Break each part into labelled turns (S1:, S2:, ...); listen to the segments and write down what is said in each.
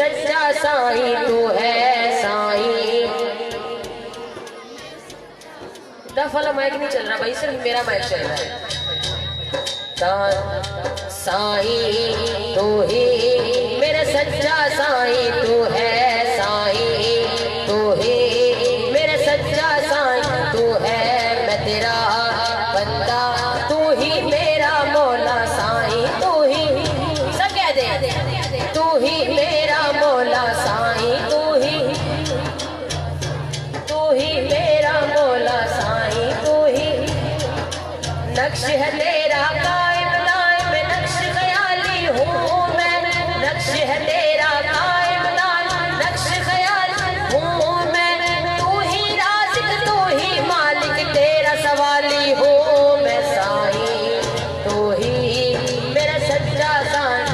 S1: सच्चा साईं तू है साईं। दफ वाला माइक नहीं चल रहा भाई, सिर्फ मेरा माइक चल रहा है। साईं तू ही मेरे सच्चा साईं तू है साईं, तू ही मेरे सच्चा साईं तू है। मैं तेरा बंदा तू ही मेरा मौला साईं, तू ही सब कह दे, तू ही मेरा मौला साईं, तू ही मेरा मौला साईं, तू ही नक्श है तेरा कायम दायम, नक्श ख्याली हूँ मैं, नक्श है तेरा कायम दायम, नक्श ख्याली हूँ मैं। तू ही राज़िक तू ही मालिक, तेरा सवाली हूँ मैं साईं, तू ही मेरा सच्चा साईं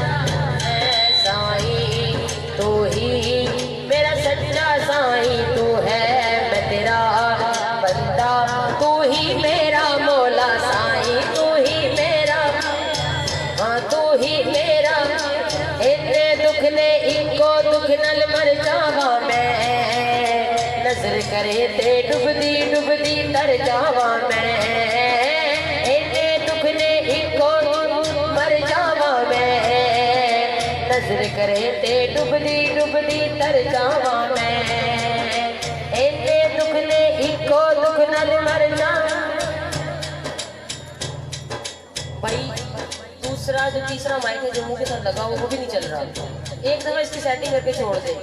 S1: है साईं, तू ही मेरा सच्चा साईं तू है। मैं तेरा बंदा तू ही मेरा मौला साईं, तू ही मेरा, हाँ तू ही मेरा। इतने दुख ने इनको दुख नल मर जावा मैं, नजर करे ते डुबदी डुबदी तर जावा मैं। इतने दुख ने इनको मर जावा मैं, नजर करे ते डुबदी डुबदी तर जावा मैं। इतने दुख ने इनको दुख नल मर जावा। भाई दूसरा जो तीसरा माइक है जो मुंह के साथ लगा वो भी नहीं चल रहा। एक दफा इसकी सेटिंग करके छोड़ दे।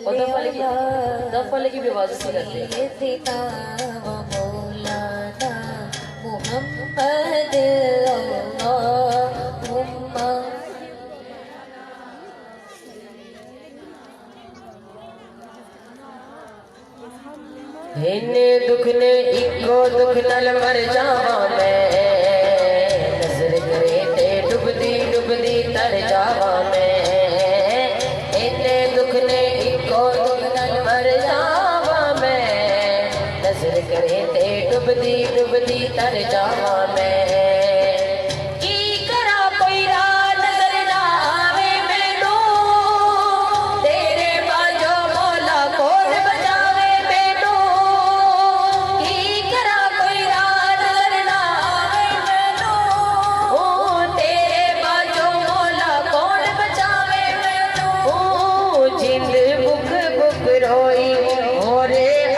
S1: और दफ वाले की भी आवाज उसमें करते हैं। इन्ने दुख ने इको दुख नल मर जावा मैं, नजर करे ते डुबदी डुबदी तर जावा मैं। इन्ने दुख ने इको दुख नल मर जावा मैं, नजर करे ते डुबदी डुबदी तर जावा मैं। की करा कोई राह नजर ना आवे मैनू, तेरे बाजो मौला कौन बचावे मैनू। की करा कोई राह नजर ना आवे मैनू, तेरे बाजो मौला कौन बचावे मैनू। जिंद बुक बुक रोई और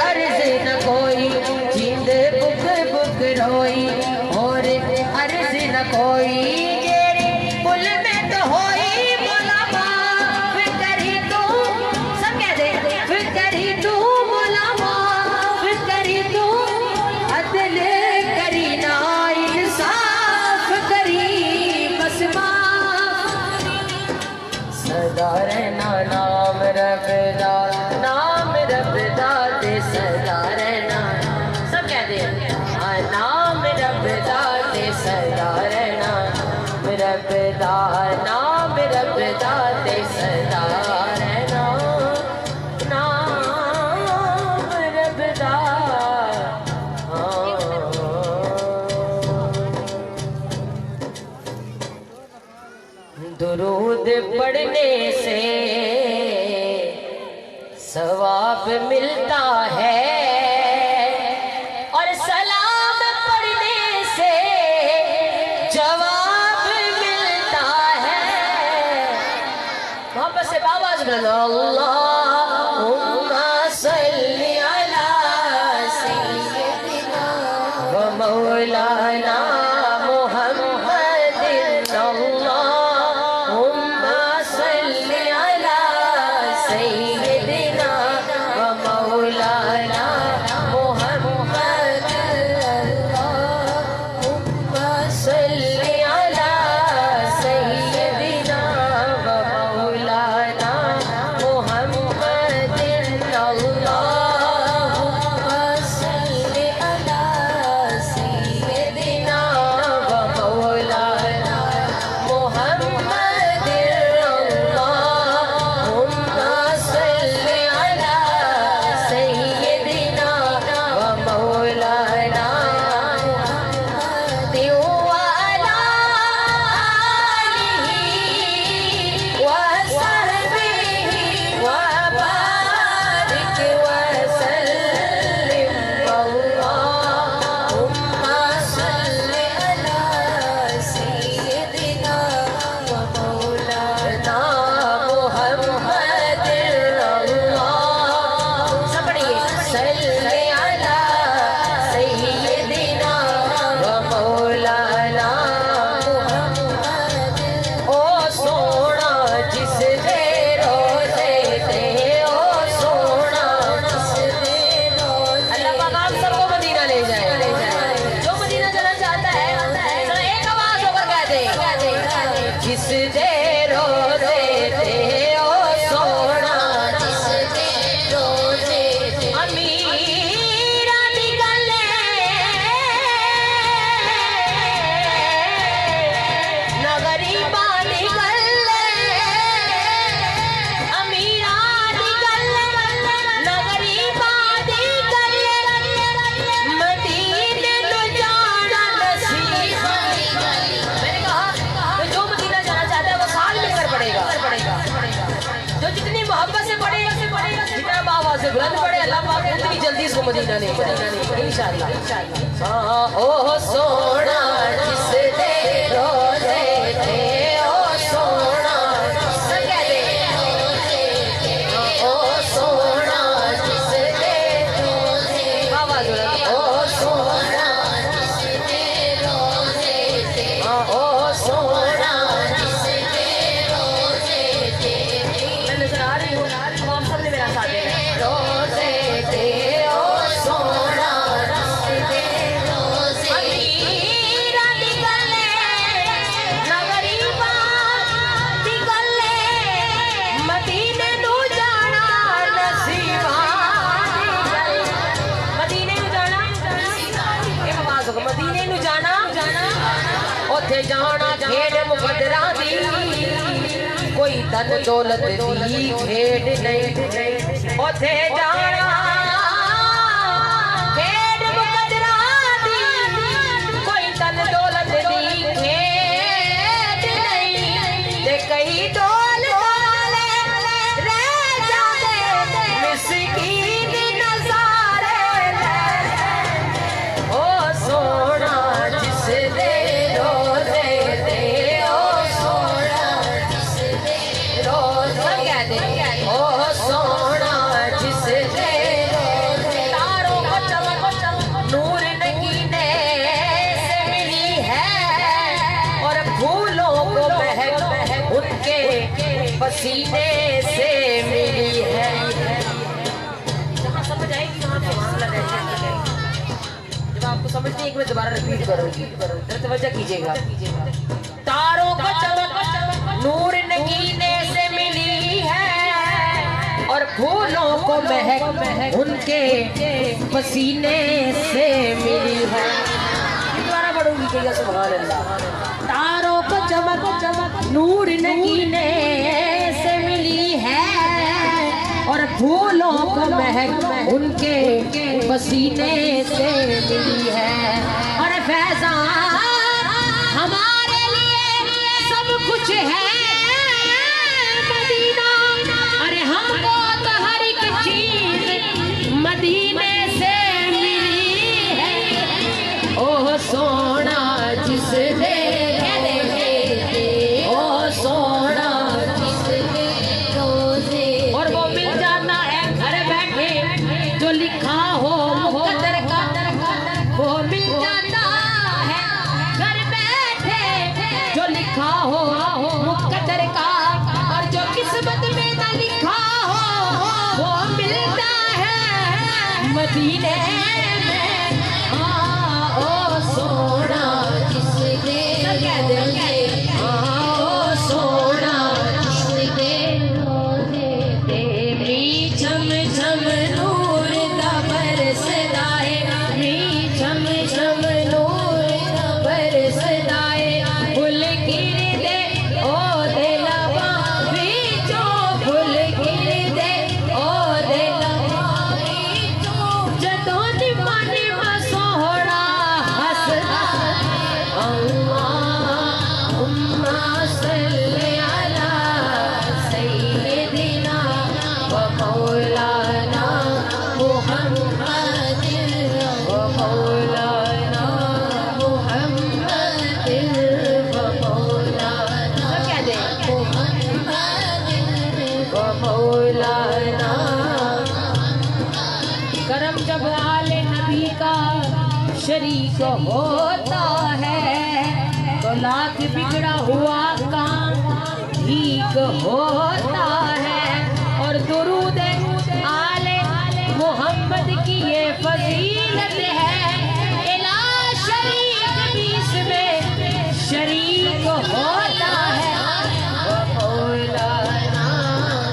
S1: अर्ज न कोई, जिंद बुक बुक रोई और अर्ज न कोई। जेरी पुल में तो होई मौला माफ करी तू, सब कह दे करी तू मौला माफ करी तू। अदल करी ना इंसाफ करी बस माफ। सदा रहना नाम रबदा, नाम रबदा ते सदा रहना, सब कह दे हाँ नाम रबदा ते सदा रहना। रबदा नाम रबदा ते सदा रहना, नाम रबदा। दुरूद पढ़ने से सवाब मिलता है, और सलाम पढ़ने से जवाब मिलता है। मोहब्बत से आवाज बोलो अल्लाहुम्मा सल्ली अला सय्यिदिना व मौलाना मुहम्मदिन। अल्लाहुम्मा सल्ली अला सय्यिदिना व मौलाना मुहम्मदिन। अल्लाहुम्मा सल्ली अला सय्यिदिना व मौलाना मुहम्मदिन। अल्लाहुम्मा सल्ली अला सय्यिदिना मदीना नहीं जाना इंशाअल्लाह। हाँ ओ सोना जिस दे रोजे थे, ओ सोना संगे दे, ओ सोना जिस दे रोजे, आवाज ओ सोना जिस दे रोजे थे, ओ सोना जिस दे रोजे थे। मैं नजर आ रही हूँ, आप सबने मेरा साथ देना। रोजे थे ओ सोना जिस दे रोजे, अमीरा निकले ना गरीबा निकले, मदीने नू जाना नसीबा निकले, मदीने नू जाना ये आवाज होगा, मदीने नू जाना उथे जाना खेड मुकदरा दी, कोई धन दौलत दी खेड नहीं, उथे जाना खेड मुकदरा दी, कोई धन दौलत दी खेड नहीं, ते कई डोल वाले रह जाते मिस्कीन नजारे ले, ओ सोना जिस दे रोजे दे, ओ सोना जिस दे रोजे दे, ओ सोना जिस दे रोजे, तारों को चमक नूर नगीने से मिली है, और फूलों को महक उनके पसीने से मिली है। जहाँ समझ आएगी वहाँ पे हौसला रहना है। जब आपको समझ नहीं, एक बार दोबारा रिपीट करोगी, तवज्जो कीजिएगा। तारों को चमक नूर नगीने से मिली है, और फूलों को महक उनके पसीने से मिली है। दोबारा पढ़ूंगी कि सुभान अल्लाह। तारों को चमक नूर नगीने से मिली है, और फूलों को महक उनके पसीने से मिली है। और फैज़ान हमारे लिए सब कुछ है मदीना, अरे हमको तो हर एक चीज मदीने से मिली है। ओह सोना जिस दे ओ सोना जिस दे रोजे, और वो मिल जाता है घर बैठे जो लिखा हो मुकद्दर का, वो मिल जाता है घर बैठे जो लिखा हो मुकद्दर का, और जो किस्मत में ना लिखा हो वो मिलता है मदीने में। हाँ ओ सोना जिस दे रोजे, हाँ ओ सोना जिस दे रोजे, तेरी झम झम नूर दा बरसदा है, नी झम झम नूर दा बरसदा है, फुल गिर दे ओ दे लवा विचो, फुल गिर दे ओ दे लवा विचो, जदों निम्मा निम्मा सोहरा हसदा, अल्लाहुम्मा सल्ली अला सय्यिदिना व मौलाना मुहम्मदिन, व मौलाना मुहम्मदिन, व मौलाना मुहम्मदिन, व मौलाना। करम जब आले नबी का शरीक होता है, तो लाख बिगड़ा हुआ काम ठीक होता है। और दुरूद आले मोहम्मद की ये फजीलत है, इला शरीक भी इसमें शरीक होता है। वो मौलाना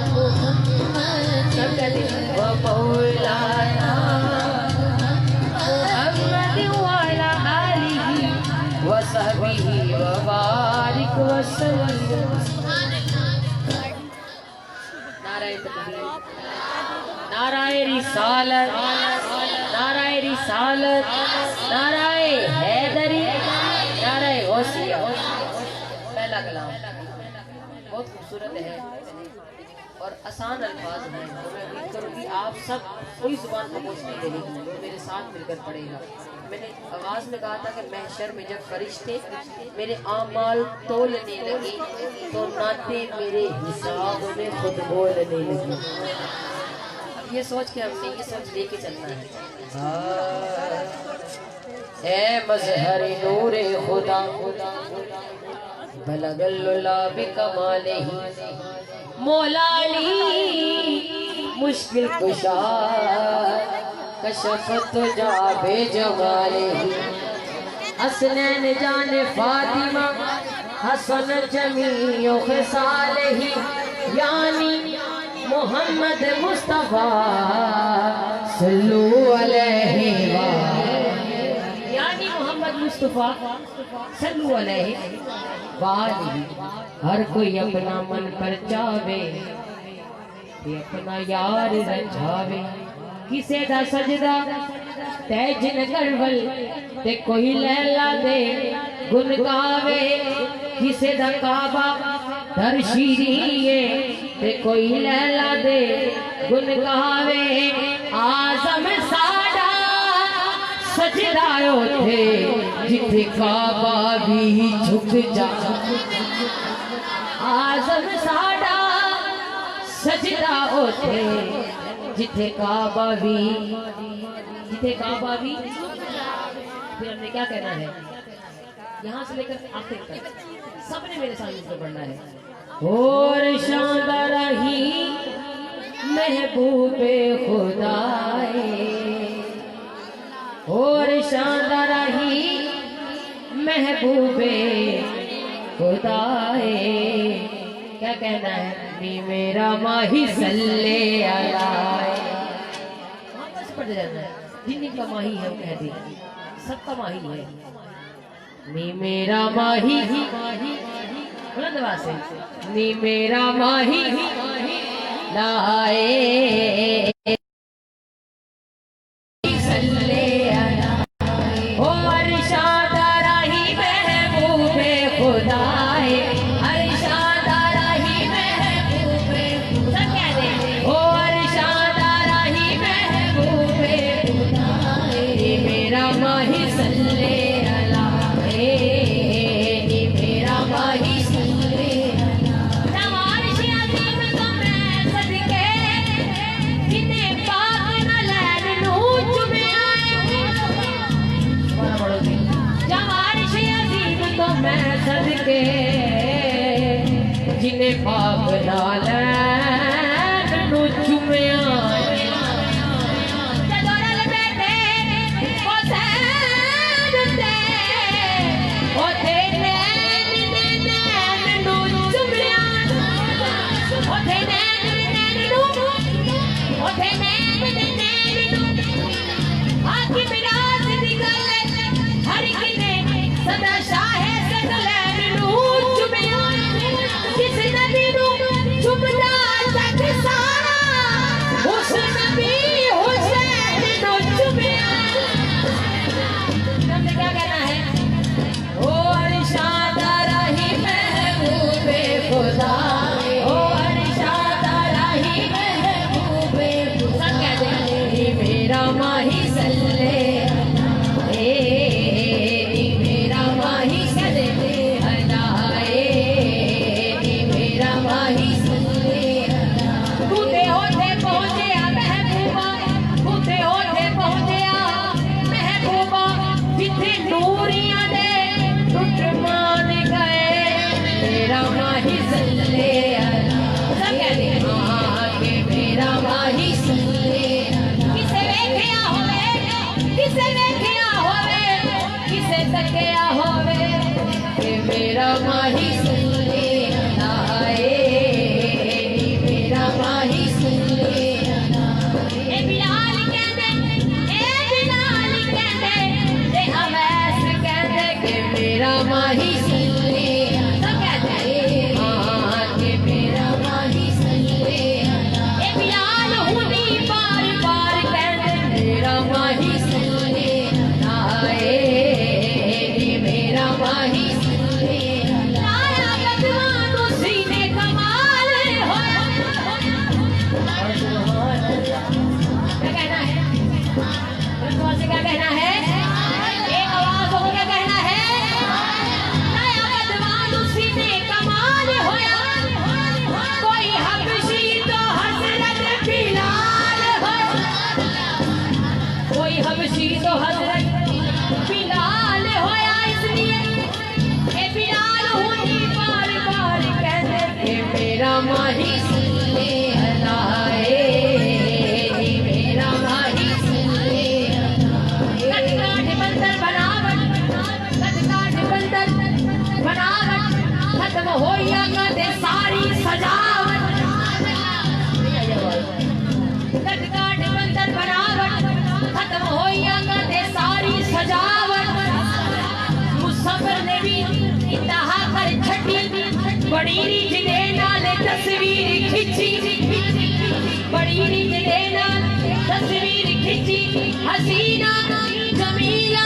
S1: मुहम्मद, वो मौलाना मुहम्मद वाला आलिही व सहबिही व बारिक वसल्लम। नाराए तकबीर, नाराए रिसालत, नाराए रिसालत, नाराए हैदरी, नाराए गौसिया। पहला कलाम बहुत खूबसूरत है। और आसान अल्फाज हैं। तो मैं उम्मीद करूँगी आप सब कोई जुबान को कुछ नहीं देगी, वो मेरे साथ मिलकर पढ़ेगा। मैंने आगाज में कहा था कि महशर में जब फरिश्ते मेरे आमाल तोलने लगे तो नाते मेरे हिसाब में खुद बोलने लगे। अब ये सोच के हमने ये सोच लेके चलना है। ए मज़हर नूरे खुदा बलगल्ला बिकमाले ही मौला अली मुश्किल कुशा कशफत जाबे जमाले ही हसनैन जाने फातिमा हसन जमीओ खिसाले ही यानी मोहम्मद मुस्तफा सल्लू अलैहि यानी मोहम्मद मुस्तफा सल्लू अलैहि वाली। हर कोई अपना मन पर चावे ते अपना यार रचावे। किसे दा सजदा तैज नगरवल ते कोई लैला दे गुन गावे। किसे दा काबा दर शीरीए ते कोई लैला दे गुन गावे। आज़म साडा सजदा उथे जिथे काबा भी झुक जा। आज़म साडा सजदा उथे जिथे काबा भी फिर हमने क्या कहना है यहाँ से लेकर आखिर तक सबने मेरे सामने से पढ़ना है। और शानदार ही महबूबे खुदाए और शानदार ही महबूबे खुदाए। क्या कहना है नी मेरा माही सल्ले अलाए। वापस पढ़ जाना है जिनका माही है वो कह दे सबका माही है। नी मेरा माही बुलंद आवाज से नी मेरा माही लाए सल्ले अलाए। ओ अरशाद राही महबूबे खुदाए अरशाद राही महबूबे सब कह दे। ओ अरशाद राही महबूबे खुदाए मेरा माही सल्ले अलाए नी मेरा माही जिन्हें पाप नाल चुमिया मेरा माही सुनले अलाए मेरा माही सुनले अलाए। ए बिलाल कहते ए अवैस कहते कि मेरा माही सुनले सब कहते हाँ कि मेरा माही सुनले अलाए। ए बिलाल हुनी बार बार कहते मेरा माही सुनले अलाए मेरा माही बड़ी रिझ दे नाल तस्वीर खिंची, बड़ी रिझ दे नाल तस्वीर खिंची, हसीना जमीला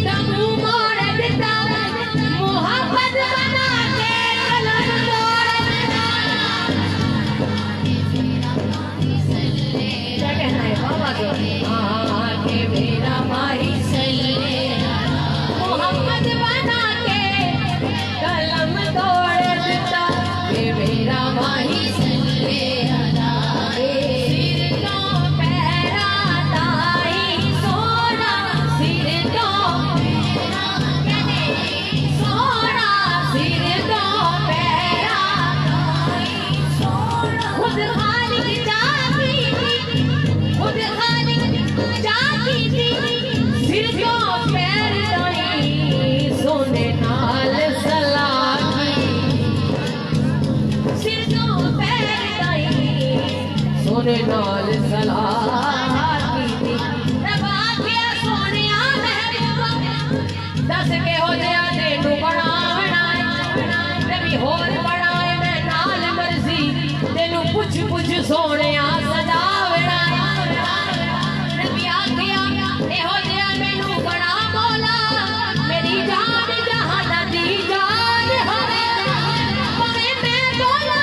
S1: तमू मोड़ दिता, मोहब्बत बना के कलम तोड़ दिता। क्या कहना है बाबा को? के मेरा माही सल्ले मोहब्बत बना के कलम तोड़ दिता, के मेरा माही सल्ले सिर तो पैरा ताई सोना, सिर तो सोना, सिर तो पैरा खुद खालिक जागी थी, खुद खालिक जागी थी, सिर तो पैर ताई सोने नाल सलामी, सिर तो पैर ताई सोने नाल सलामी थी। रबा के सोनिया महबूबा दस के हो जया तेनू बनावना, नबी होर बनाए मैं नाल मर्जी, तेनू पुछ पुछ सोनिया सजावना। नबी आखिया एहो जया मैनू बना मौला, मेरी जान जहाना दी जान होवे, भावे मैं बोला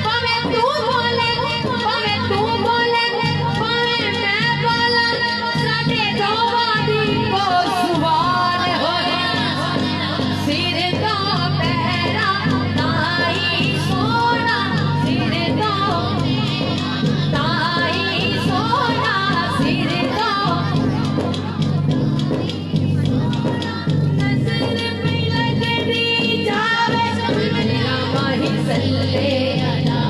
S1: भावे तू बोले, भावे तू बोले भावे मैं बोला, साडे दोवां दी को सुभान होवे, सिर तो पैरा ताई सोना, सिर तो ताई सोना, सिर तो नजर पे लगदी जावे, मेरा माही सल्ले अला,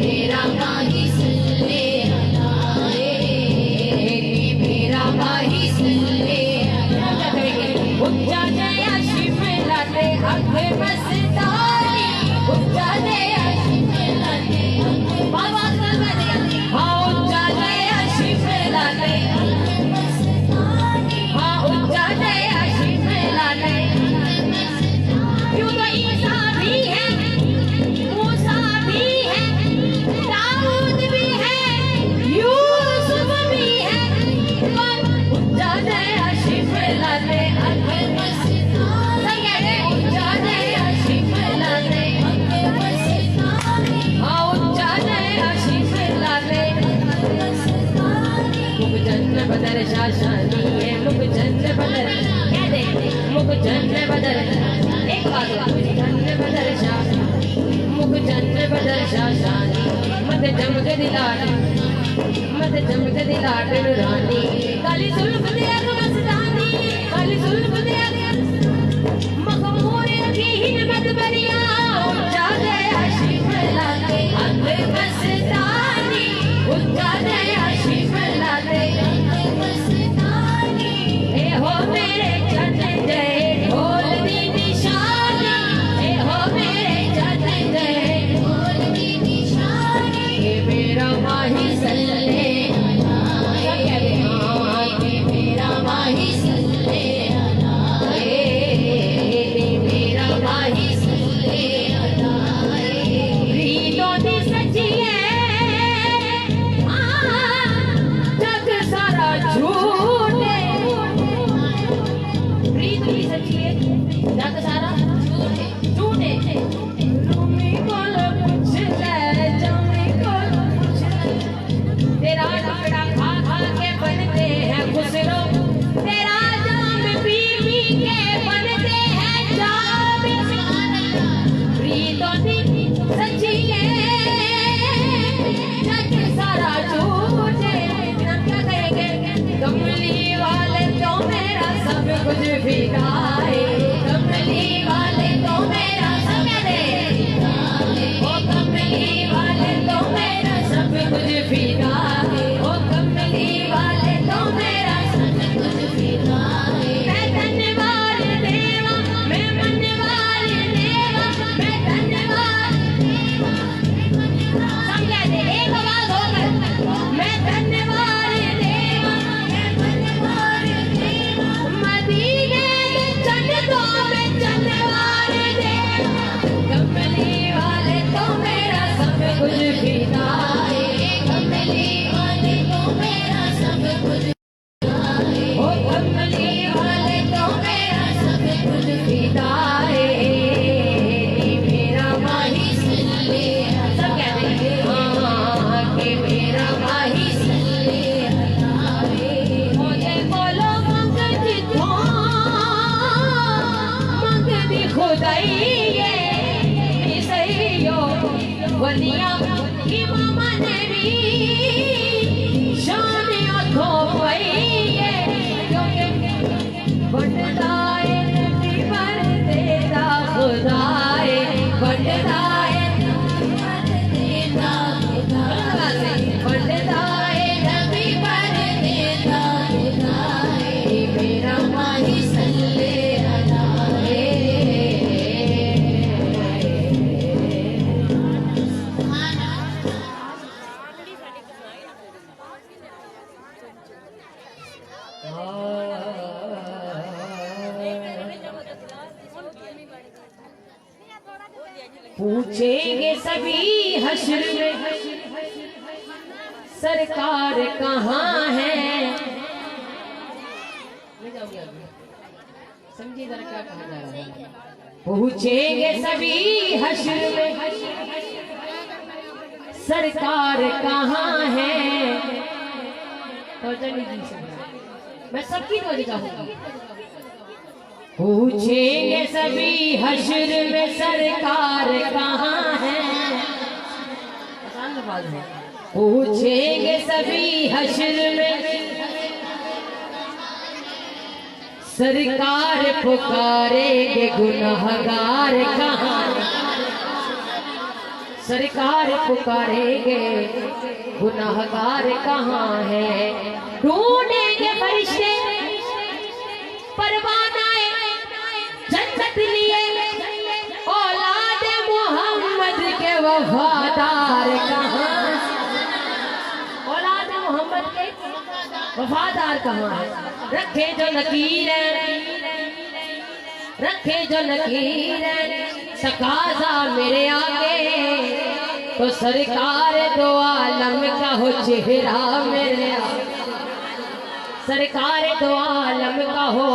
S1: मेरा माही सल्ले अला, मेरा माही सल्ले अला। उच्चा जया शिमला ते अख मस्तानी, उच्चा जया शिमला ते बाबा सलवानी, हाँ उच्चा जया शिमला ते, हाँ उच्चा जया शिमला ते। क्यों तो ईसा भी है, मूसा भी है, दाऊद भी है, यूसुफ भी है, पर उच्चा जया शिमला ते अख मस्तानी, उच्चा जया शिमला ते, हाँ उच्चा जया शिमला ते। मुख जन्न बदर शाशानी है, मुख जन्न बदर कह दे, मुख जन्न बदर एक बात, मुख जन्न बदर शाशानी, मुख जन्न बदर शाशानी, मत चमक दिलाट, मत चमक दिलाट नूरानी, काली जुल्फ दे अग मस्तानी, काली जुल्फ दे अग मखमूर की हिम्मत बरिया, उच्चा जया शिमला ते अग मस्तानी, उच्चा जया शिमला ते अग मस्तानी। ए हो मेरे चंद जय ढोल दी निशानी, ए हो मेरे चंद जय ढोल दी निशानी, ए मेरा माही सल्ले अला, के मेरा माही सल्ले अला, मेरा माही सल्ले अला। रीतों दी सच्ची है जग सारा झूठ है, रीत दी सच्ची है जग सारा झूठ है। रूमी कोल पूछ ले, जामी कोल पूछ ले, तेरा टुकड़ा खा खा के बनते हैं खुसरो, तेरा जाम पी पी के बनते हैं जाम। रीतों दी सच्ची है जग सारा झूठ है। हम क्या कहेंगे? कमली वाले तो मेरा सब कुछ फिदा है, कमली वाले तो मेरा सब दे, ओ कमली वाले तो मेरा सब कुछ फिदा है, ओ कमली वाले तो मेरा सब कुछ फिदा है। मैं धन्यवाद देवा, मैं मनवार देवा, मैं धन्यवाद समझा दे एक आवाज होकर, मैं धन्यवाद देवा, मैं मनवार देवा, मदीने के चंद वलिया इमाम ने भी शान अखो पई बंददाए नबी पर देदा खुदाए बंददाए बंददाए नबी पर देदा खुदाए मेरा माही सल्ले अलाए पूछेंगे सभी हश्र में सरकार कहाँ है। समझिए जरा क्या कहा जा रहा है। पूछेंगे सभी हश्र में सरकार कहाँ है। तो मैं सबकी तवज्जो चाहूंगा। पूछेंगे सभी हश्र में सरकार कहाँ है। पूछेंगे सभी हश्र में सरकार पुकारेंगे गुनहगार कहाँ। सरकार पुकारेंगे गुनहगार कहाँ है। ढूंढेंगे फरिश्ते परवाना जन्नत लिए औलाद मोहम्मद के वफादार कहाँ। औलाद मोहम्मद के वफादार कहाँ है। रखे जो लकीरें रखे जो लकीरें तकाज़ा मेरे आगे तो सरकार दो आलम का हो चेहरा मेरे आगे। सरकार दो आलम का हो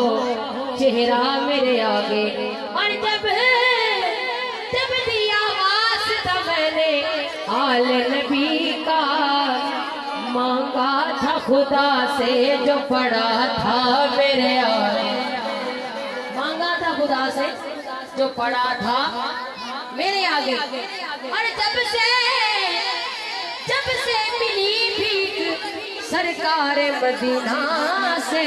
S1: चेहरा मेरे आगे। और जब जब दिया वास्ता मैंने आल नबी का मांगा था खुदा से जो पड़ा था मेरे आगे। मांगा था खुदा से जो पड़ा था मेरे आगे। और जब से मिली भीख सरकार मदीना से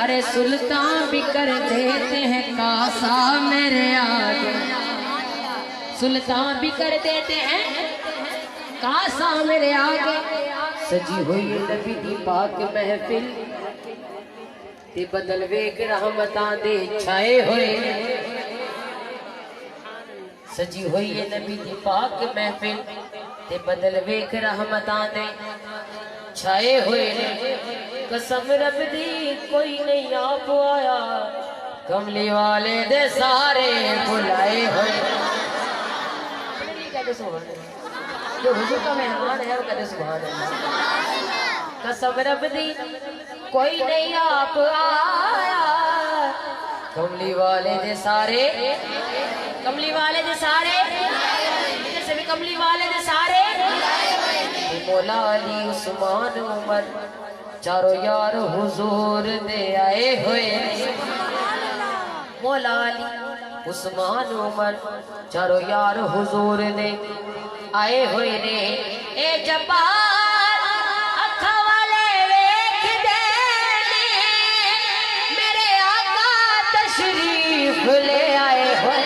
S1: अरे सुल्तान भी कर देते हैं कासा मेरे आगे। सुल्तान भी कर देते हैं कासा मेरे आगे। सजी हुई नबी दी पाक महफिल ते बदल वेख रहमतां दे छाए होए। सजी हुई नबी दी पाक महफिल ते बदल वेख रहमतां दे छाए हुए ने। कसम रब दी कोई नहीं आप आया कमली वाले दे सारे बुलाए हुए। जो हुजूर का मेहमान है वो कहते सुभान अल्लाह। कसम रब दी कोई नहीं आप आया कमली वाले दे सारे कमली वाले दे सारे जैसे भी कमली वाले दे सारे। मौला अली उस्मान उमर चारों यार हुजूर दे आए हुए। मौला अली उस्मान उमर चारों यार हुजूर दे आए हुए ने। ए जब्बार अखा वाले वेख दे मेरे आका तशरीफ ले आए हुए।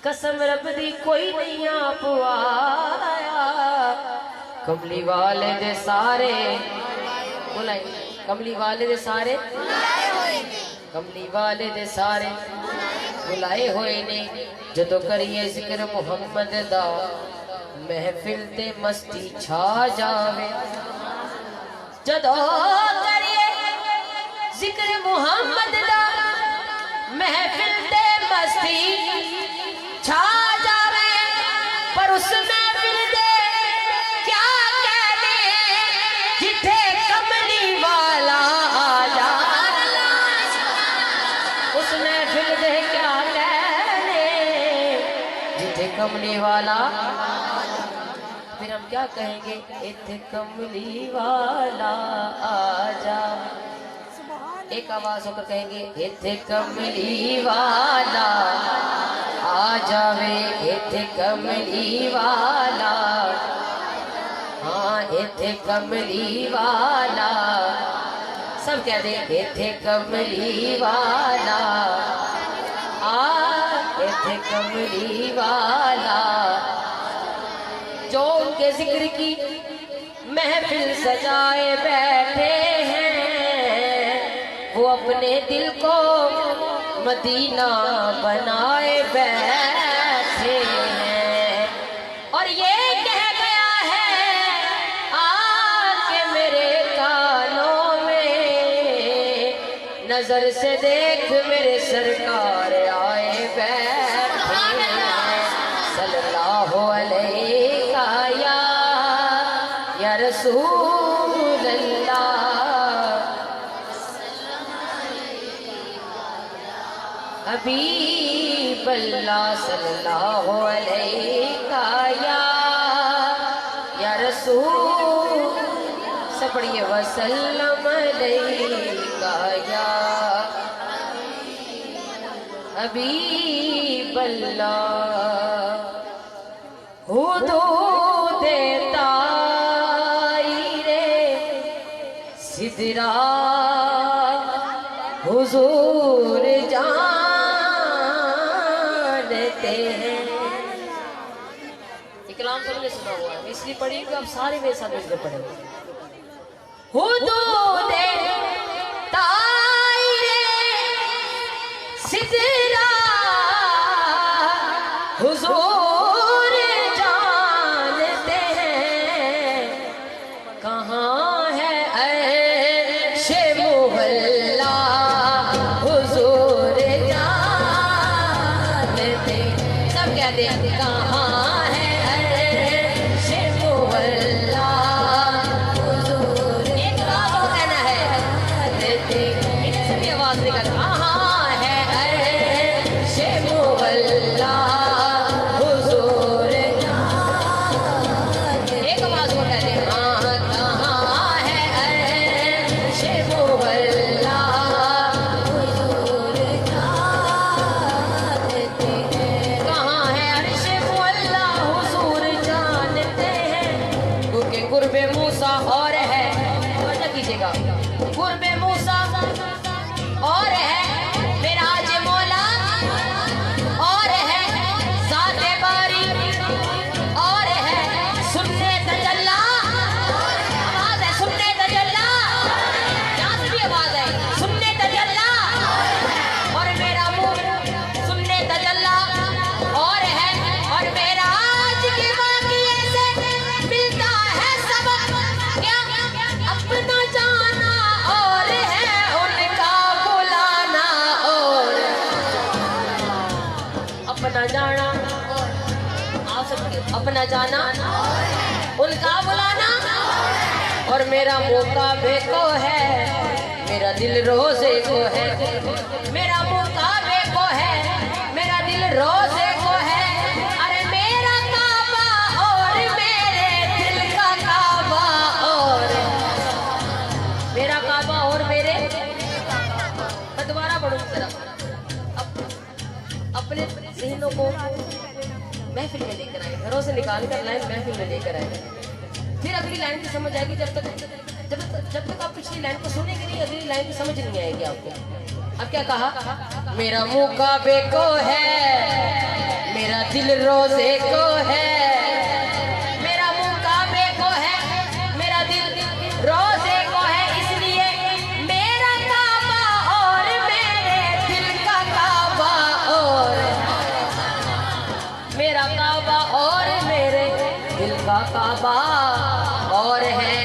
S1: कसम रब दी कोई नहीं आप आया कमली वाले दे सारे बुलाए। कमली वाले दे सारे कमली वाले दे सारे बुलाए हुए ने। जदों करिए जिक्र मुहम्मद दा महफिल ते मस्ती छा जावे। जदों करिए जिक्र मुहम्मद दा महफिल ते मस्ती छा जावे। पर उस महफिल दे क्या कहने जिथे कमली वाला आ जाए। उस महफिल दे क्या कहने जिथे कमली वाला फिर हम क्या कहेंगे, इत्थे कमली वाला आजा। एक आवाज होकर कहेंगे, इत्थे कमली वाला आ जावे, इत्थे कमली वाला, हाँ इत्थे कमली वाला। सब कह दे, इत्थे कमली वाला आ, इत्थे कमली वाला। जो उनके जिक्र की महफिल सजाए बैठे हैं, वो अपने दिल को मदीना बनाए बैठे हैं। और ये कह गया है आके मेरे कानों में, नजर से देख मेरे सरकार आए बैठे हैं। सल्लल्लाहु अलैका या रसूल अल्लाह, हबीब अल्लाह, सल्लल्लाहु अलैका या रसूल। सब पढ़िए, वसल्लम अलैका या हबीब अल्लाह। हुदूद ताईरे सिदरा हुजूर जानते हैं। कलाम सबने सुना हुआ है, इसलिए पढ़ी कि आप सारे मेरे साथ मिलकर पढ़ेंगे। हुदूद ताईरे सिदरा हुजूर जानते हैं, कहाँ है ऐशे मुहल्ला हुजूर जानते। सब कहते हैं, कहाँ है ऐशे मुहल्ला हुजूर। एक बात और कहना है, सभी आवाज निकल, कहाँ है ऐशे मुहल्ला हुजूर। एक आवाज और कहते हैं, कहाँ है ऐशे मुहल्ला हुजूर जानते हैं। कहाँ है अर्शे मुहल्ला हुजूर जानते हैं। क्योंकि गुरबे मूसा और है, समझना कीजिएगा, गुरबे मूसा और है, मिराज मौला और है, ज़ाते बारी और है, सुन्ने तजल्ला। आवाज है, सुन्ने तजल्ला, यहाँ से भी आवाज है, सुन्ने तजल्ला। और मेरा मुंह सुन्ने तजल्ला और है, और मेरा आज के वाक़िए से मिलता है सबक। क्या अपना जाना और है, उनका बुलाना और अपना जाना, आप सब अपना जाना उनका बुलाना। और मेरा मुकाबे को है, मेरा दिल रोजे को है, मेरा मुकाबे को है, मेरा दिल रोजे को है। अरे मेरा काबा और मेरे दिल का काबा, और मेरा काबा और मेरे, मैं दोबारा पढ़ूं जरा। अपने ज़हनों को महफिल में लेकर आए, घरों से निकाल कर लाइन महफिल में लेकर आए। फिर अगली लाइन की समझ आएगी। जब तक आप पिछली लाइन को सुनेंगे नहीं, अगली लाइन की समझ नहीं आएगी आपको। अब क्या कहा, मेरा मुकाबे को है, मेरा दिल रोजे को है, मेरा मुकाबे को है, मेरा दिल रोजे को है। इसलिए मेरा काबा और मेरे दिल का काबा, और मेरा काबा और मेरे दिल का काबा और है।